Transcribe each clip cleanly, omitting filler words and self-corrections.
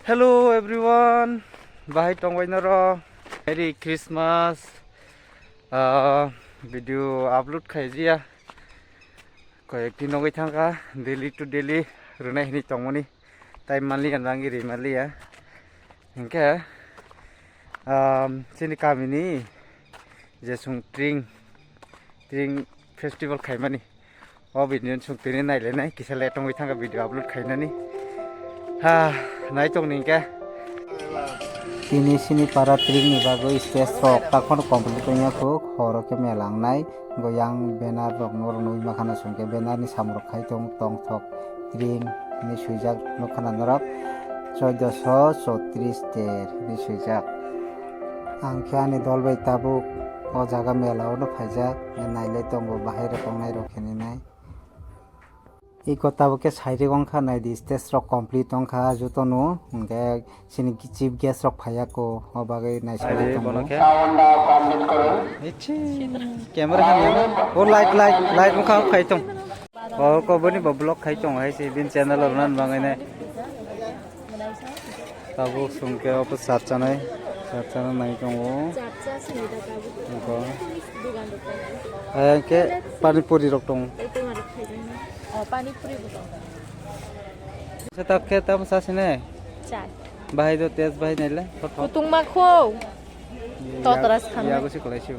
Hello everyone, bahai tongwaina ro Merry Christmas. Video upload khaijia koyekti nongoi thangka daily to daily runai hini tongmoni time mali andangi ri mali ya hingke sini kamini jesung tring festival khaimani o video sung tini naile nai kisale tongoi thangka video upload khainani nai tong ningke Kini sini para tring ni bago stage rock takon complete nya khuk horo ke melang nai goyang banner rok nor noi makhana sungke banner ni samrok khai tong thok tring ni suijak nokhana norok 1434 ter ni suijak angkha ni dolbai tabuk o jaga melao no phaija naile tongo bahai rok nai rokheni nai Iko tabuke sairi gongkha nai di stage rock complete ongkha jutonu hingke sini chief guest rok phayako o bagai nai sairi tongo ichi camera hamya o light ongkha khai tong o ko boni bo vlog khai tong hai se bin channel or nan bangai nai tabu sungke op satcha nai tongo ko ke pani puri rok tong पानी पूरी बताओ तब के तब सासने चार भाई दो तेज भाई नेले कुतुंग माखो तो तरस खाना या कुछ कोले छिउ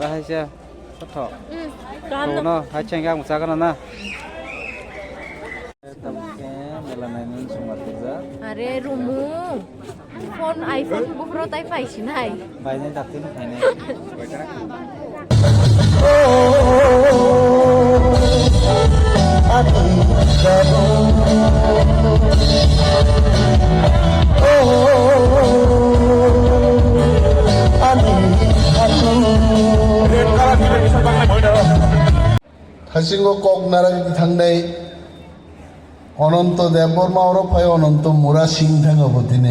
भाई से सथो तो न हाय चेंगा मुसा गना ना तब के मेला नाइन सुमातिजा अरे रुमु फोन आईफोन बुकरो ताई पाइछि नाय भाई ने दाते न खाइने 다신거 꼭 나라기 당내 어넌또 대보마 오로파이 어넌또 무라 싱탱어 버티네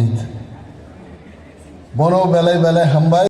বনো বেলায় বেলায় হাম্বাই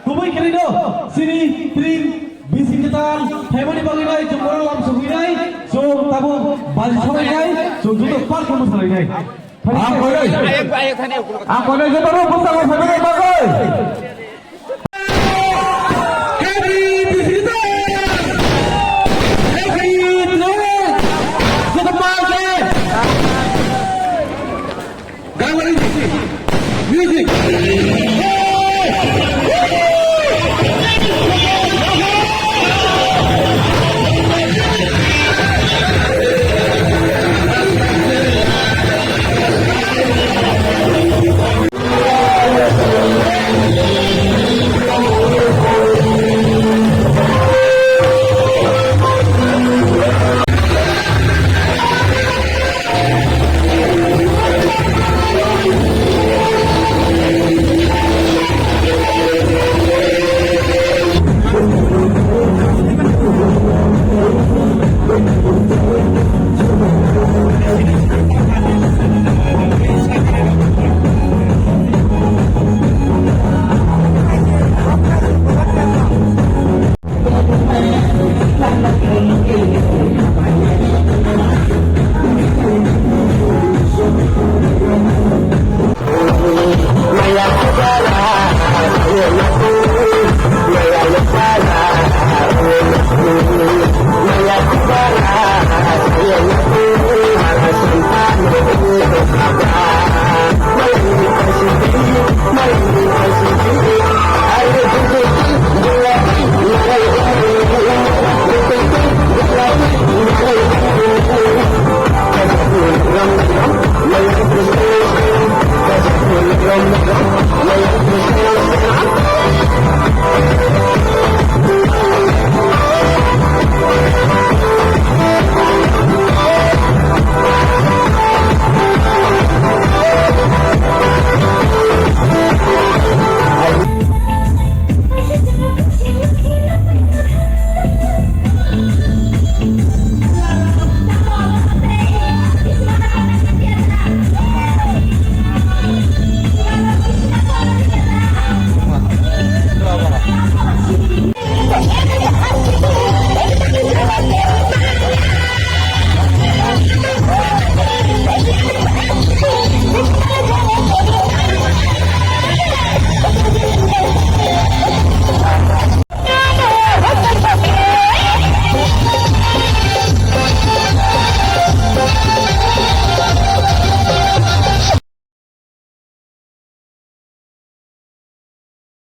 Kubai kerido sini tring bisi ketal family bagi nai jemur lam sugi nai so tabu bali samai nai so judo par kamu samai nai. Aku nai je baru pasang sampai nai bagai.